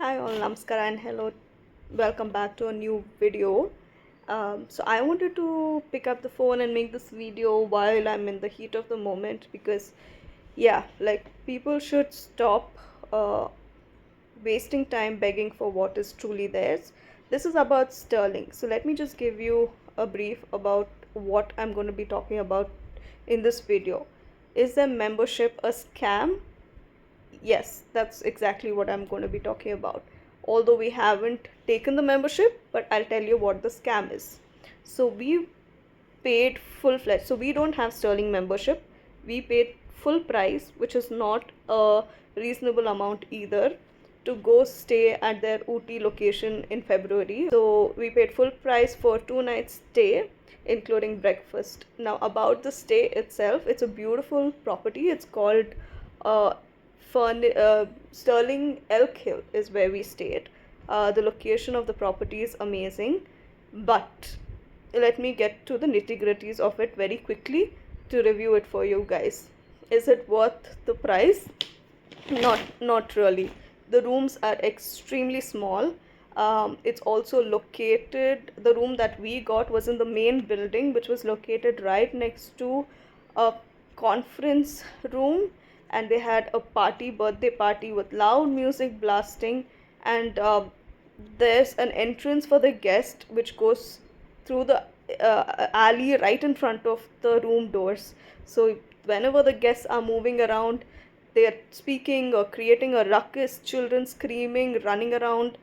Hi all, Namaskara and hello, welcome back to a new video. So I wanted to pick up the phone and make this video while I'm in the heat of the moment because yeah, like people should stop uh, wasting time begging for what is truly theirs. This is about Sterling. So let me just give you a brief about what I'm going to be talking about in this video. Is the membership a scam? Yes, that's exactly what I'm going to be talking about. Although we haven't taken the membership, but I'll tell you what the scam is. So we paid full fledged. So we don't have Sterling membership. We paid full price, which is not a reasonable amount either, to go stay at their Ooty location in February. So we paid full price for 2 nights stay, including breakfast. Now about the stay itself, it's a beautiful property. It's called uh, Sterling Elk Hill is where we stayed. The location of the property is amazing, but let me get to the nitty gritties of it very quickly to review it for you guys. Is it worth the price? Not really. The rooms are extremely small. It's also located, the room that we got was in the main building, which was located right next to a conference room, and they had a birthday party with loud music blasting, and there's an entrance for the guest which goes through the alley right in front of the room doors. So whenever the guests are moving around, they are speaking or creating a ruckus, children screaming, running around,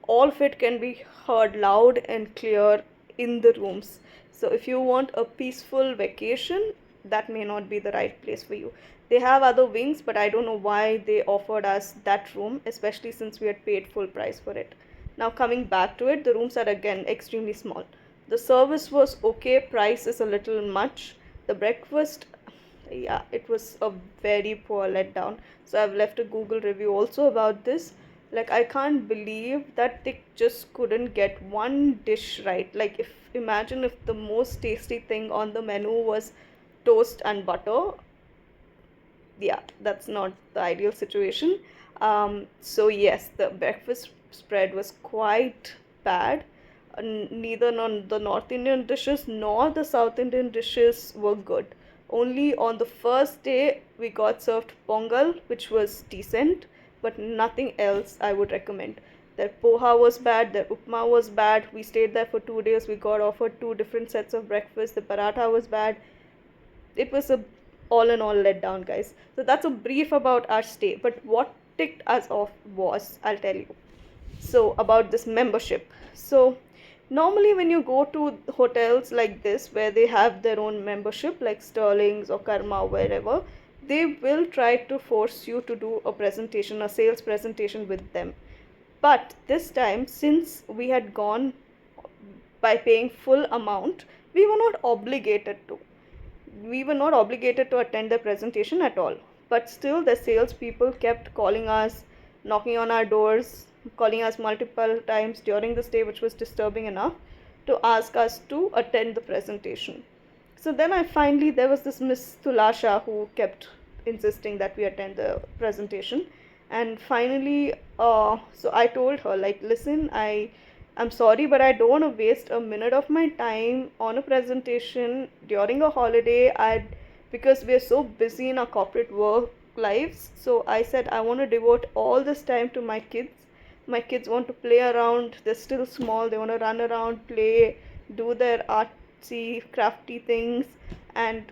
all of it can be heard loud and clear in the rooms. So if you want a peaceful vacation, that may not be the right place for you. They have other wings, but I don't know why they offered us that room, especially since we had paid full price for it. Now coming back to it, the rooms are again extremely small. The service was okay, price is a little much. The breakfast, yeah, it was a very poor letdown. So I've left a Google review also about this. Like, I can't believe that they just couldn't get one dish right. Like, if imagine if the most tasty thing on the menu was toast and butter, yeah, that's not the ideal situation. So yes, the breakfast spread was quite bad. Neither on the North Indian dishes nor the South Indian dishes were good. Only on the first day we got served pongal, which was decent, but nothing else I would recommend. Their poha was bad, their upma was bad. We stayed there for 2 days. We got offered two different sets of breakfast. The paratha was bad. It was a all in all letdown, guys. So that's a brief about our stay. But what ticked us off was, I'll tell you. So about this membership. So normally when you go to hotels like this where they have their own membership like Sterling's or Karma, wherever, they will try to force you to do a presentation, a sales presentation with them. But this time, since we had gone by paying full amount, we were not obligated to. We were not obligated to attend the presentation at all. But still, the salespeople kept calling us, knocking on our doors, calling us multiple times during the stay, which was disturbing enough, to ask us to attend the presentation. So then there was this Miss Tulasha who kept insisting that we attend the presentation. And finally, so I told her, like, listen, I'm sorry, but I don't want to waste a minute of my time on a presentation during a holiday. Because we're so busy in our corporate work lives. So I said I want to devote all this time to my kids. My kids want to play around. They're still small. They want to run around, play, do their artsy, crafty things. And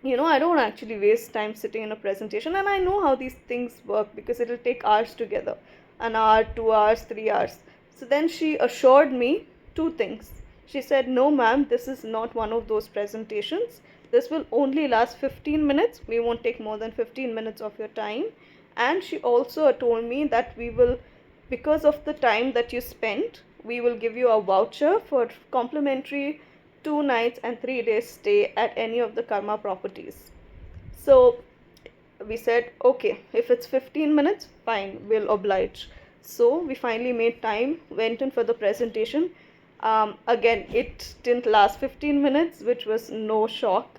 I don't actually waste time sitting in a presentation, and I know how these things work because it'll take hours together, an hour, 2 hours, 3 hours. So then she assured me two things. She said, no ma'am, this is not one of those presentations. This will only last 15 minutes. We won't take more than 15 minutes of your time. And she also told me that because of the time that you spent, we will give you a voucher for complimentary 2 nights and 3 days stay at any of the Karma properties. So we said, okay, if it's 15 minutes, fine, we'll oblige. So we finally made time, went in for the presentation. Again, it didn't last 15 minutes, which was no shock.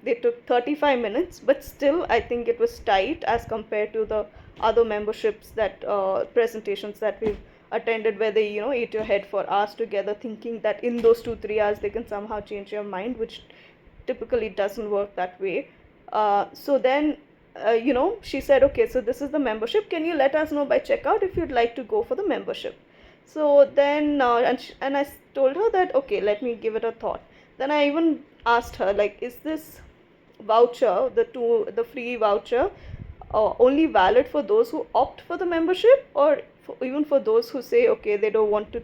They took 35 minutes, but still, I think it was tight as compared to the other memberships that presentations that we've attended, where they eat your head for hours together, thinking that in those 2-3 hours they can somehow change your mind, which typically doesn't work that way. So then she said, okay, so this is the membership, can you let us know by checkout if you'd like to go for the membership? So then and I told her that okay, let me give it a thought. Then I even asked her, like, is this voucher, the free voucher, only valid for those who opt for the membership, or even for those who say okay, they don't want to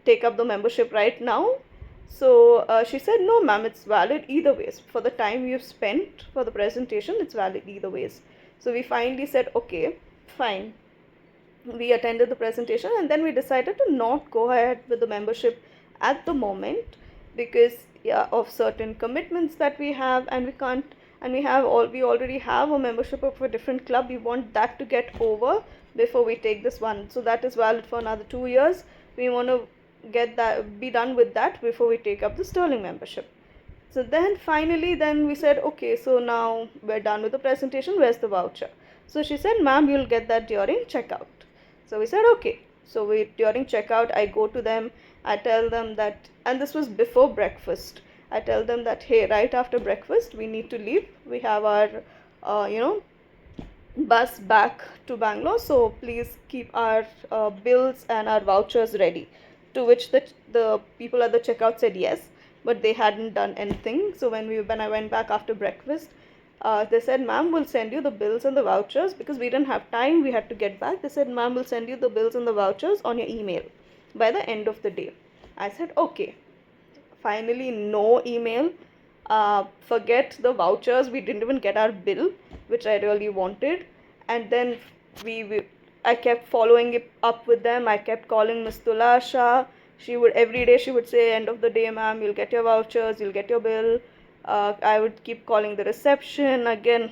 take up the membership right now? So she said, no ma'am, it's valid either ways. For the time you've spent for the presentation, it's valid either ways. So we finally said, okay, fine. We attended the presentation, and then we decided to not go ahead with the membership at the moment, because of certain commitments that we have, and we can't, and we already have a membership of a different club. We want that to get over before we take this one. So that is valid for another 2 years. We want to be done with that before we take up the Sterling membership. So then finally then we said, okay, so now we're done with the presentation, where's the voucher? So she said, ma'am, you'll get that during checkout. So we said, okay. So during checkout, I go to them, I tell them that, and this was before breakfast, I tell them that, hey, right after breakfast we need to leave, we have our bus back to Bangalore, so please keep our bills and our vouchers ready. To which the people at the checkout said yes, but they hadn't done anything. So when I went back after breakfast, they said, ma'am, we'll send you the bills and the vouchers, because we didn't have time, we had to get back. They said, ma'am, we'll send you the bills and the vouchers on your email by the end of the day. I said, okay. Finally, no email. Forget the vouchers, we didn't even get our bill, which I really wanted. And then I kept following it up with them. I kept calling Miss Tulasha. Every day she would say, end of the day, ma'am, you'll get your vouchers, you'll get your bill. I would keep calling the reception again,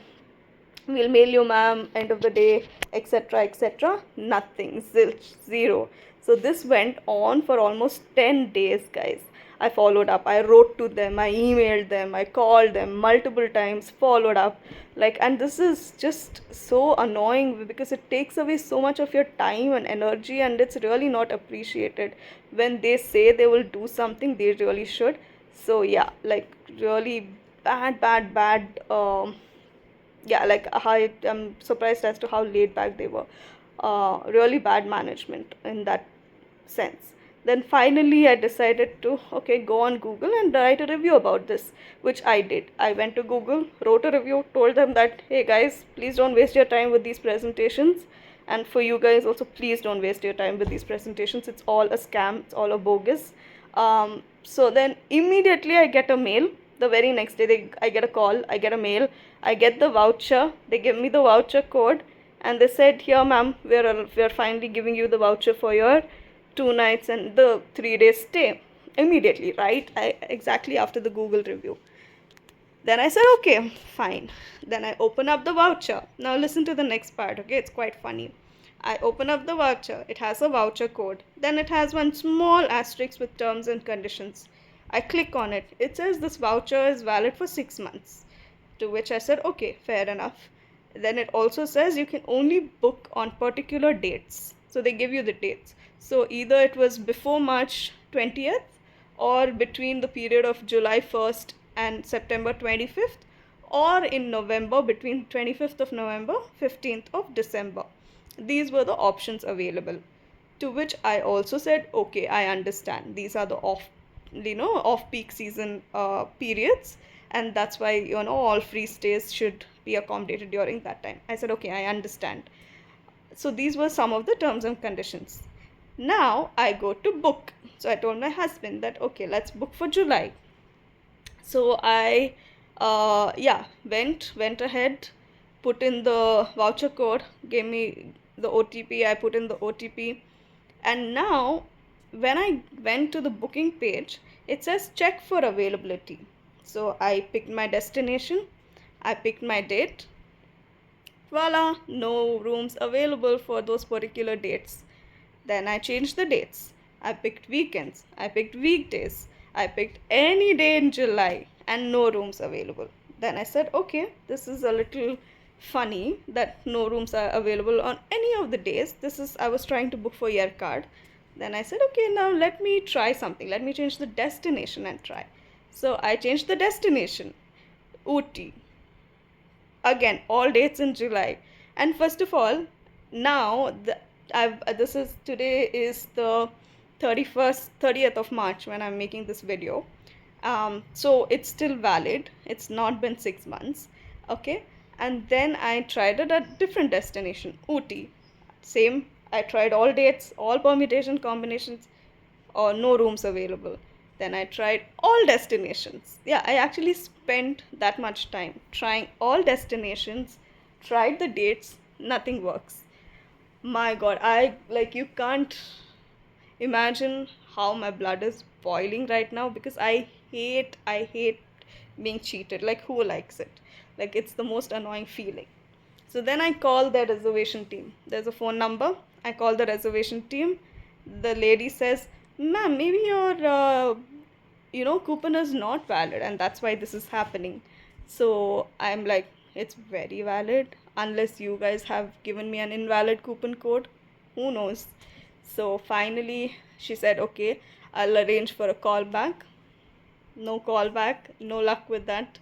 we'll mail you, ma'am, end of the day, etc., etc. Nothing, zilch, zero. So this went on for almost 10 days, guys. I followed up, I wrote to them, I emailed them, I called them multiple times, followed up, and this is just so annoying, because it takes away so much of your time and energy, and it's really not appreciated. When they say they will do something, they really should. So yeah, really bad I'm surprised as to how laid back they were. Really bad management in that sense. Then finally I decided to go on Google and write a review about this, which I did. I went to Google, wrote a review, told them that, hey guys, please don't waste your time with these presentations, and for you guys also, please don't waste your time with these presentations. It's all a scam, it's all a bogus. So then immediately I get a mail. The very next day I get a call, I get a mail, I get the voucher, they give me the voucher code, and they said, here ma'am, we're finally giving you the voucher for your 2 nights and the 3 days stay. Immediately, right? Exactly after the Google review. Then I said, okay, fine. Then I open up the voucher. Now listen to the next part, okay? It's quite funny. I open up the voucher. It has a voucher code. Then it has one small asterisk with terms and conditions. I click on it. It says this voucher is valid for 6 months. To which I said, okay, fair enough. Then it also says you can only book on particular dates. So they give you the dates. So either it was before March 20th or between the period of July 1st and September 25th, or in November between 25th of November, 15th of December. These were the options available. To which I also said, okay, I understand. These are the off-peak season periods, and that's why all free stays should be accommodated during that time. I said, okay, I understand. So these were some of the terms and conditions. Now I go to book. So I told my husband that, okay, let's book for July. So I went ahead, put in the voucher code, gave me the OTP, I put in the OTP, and now when I went to the booking page, it says check for availability. So I picked my destination, I picked my date. Voila, no rooms available for those particular dates. Then I changed the dates. I picked weekends, I picked weekdays, I picked any day in July, and no rooms available. Then I said, okay, this is a little funny that no rooms are available on any of the days. I was trying to book for Yerkard. Then I said, okay, now let me try something. Let me change the destination and try. So I changed the destination, Ooty. Again, all dates in July. And first of all, now this is today is the 30th of March when I'm making this video. So it's still valid. It's not been 6 months. Okay. And then I tried it at different destination, Ooty. Same. I tried all dates, all permutation combinations, or no rooms available. Then I tried all destinations. Yeah, I actually spent that much time trying all destinations, tried the dates, nothing works. My god, you can't imagine how my blood is boiling right now because I hate being cheated. Like, who likes it? Like, it's the most annoying feeling. So then I call the reservation team. There's a phone number. I call the reservation team. The lady says, ma'am, maybe your coupon is not valid and that's why this is happening. So I'm like, it's very valid unless you guys have given me an invalid coupon code. Who knows? So finally she said, okay, I'll arrange for a call back. No call back, no luck with that.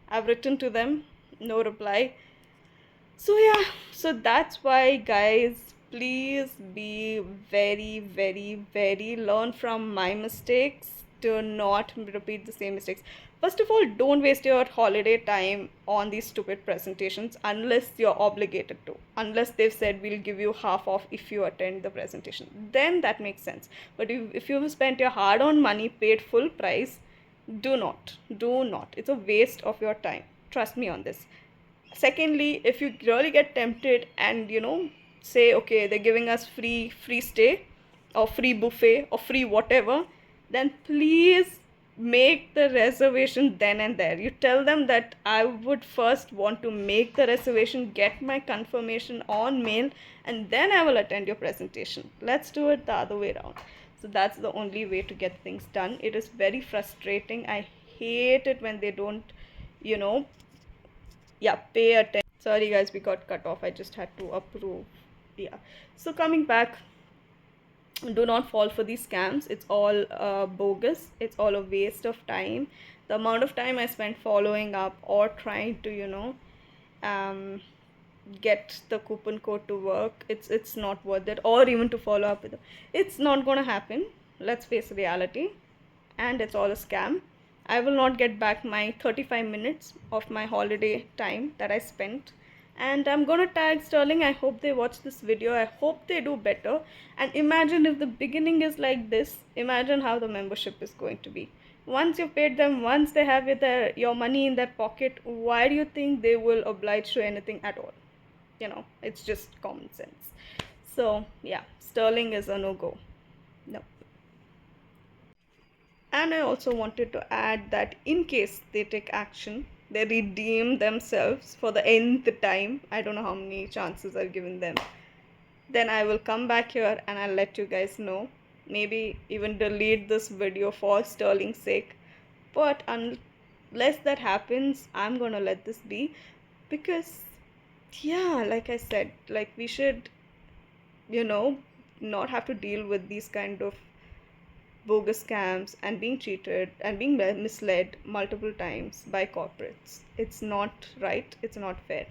I've written to them, no reply. So yeah, so that's why, guys, please be very, very, very learn from my mistakes. Do not repeat the same mistakes. First of all, don't waste your holiday time on these stupid presentations unless you're obligated to. Unless they've said we'll give you half off if you attend the presentation. Then that makes sense. But if you've spent your hard-earned money, paid full price, do not. Do not. It's a waste of your time. Trust me on this. Secondly, if you really get tempted and say, okay, they're giving us free stay or free buffet or free whatever, then please make the reservation then and there. You tell them that I would first want to make the reservation, get my confirmation on mail, and then I will attend your presentation. Let's do it the other way around. So that's the only way to get things done. It is very frustrating. I hate it when they don't you know yeah, pay attention. Sorry guys, we got cut off. I just had to approve. Yeah, so coming back, do not fall for these scams. It's all bogus. It's all a waste of time. The amount of time I spent following up or trying to um get the coupon code to work, it's not worth it. Or even to follow up with them, it's not gonna happen. Let's face reality. And it's all a scam. I will not get back my 35 minutes of my holiday time that I spent. And I'm gonna tag Sterling. I hope they watch this video. I hope they do better. And imagine if the beginning is like this, imagine how the membership is going to be. Once you've paid them, once they have your money in their pocket, why do you think they will oblige to anything at all? It's just common sense. So yeah, Sterling is a no-go. No. And I also wanted to add that in case they take action, they redeem themselves for the nth time, I don't know how many chances I've given them, then I will come back here and I'll let you guys know. Maybe even delete this video for Sterling's sake. But unless that happens, I'm gonna let this be. Because, yeah, like I said, like we should, not have to deal with these kind of bogus scams and being cheated and being misled multiple times by corporates. It's not right. It's not fair.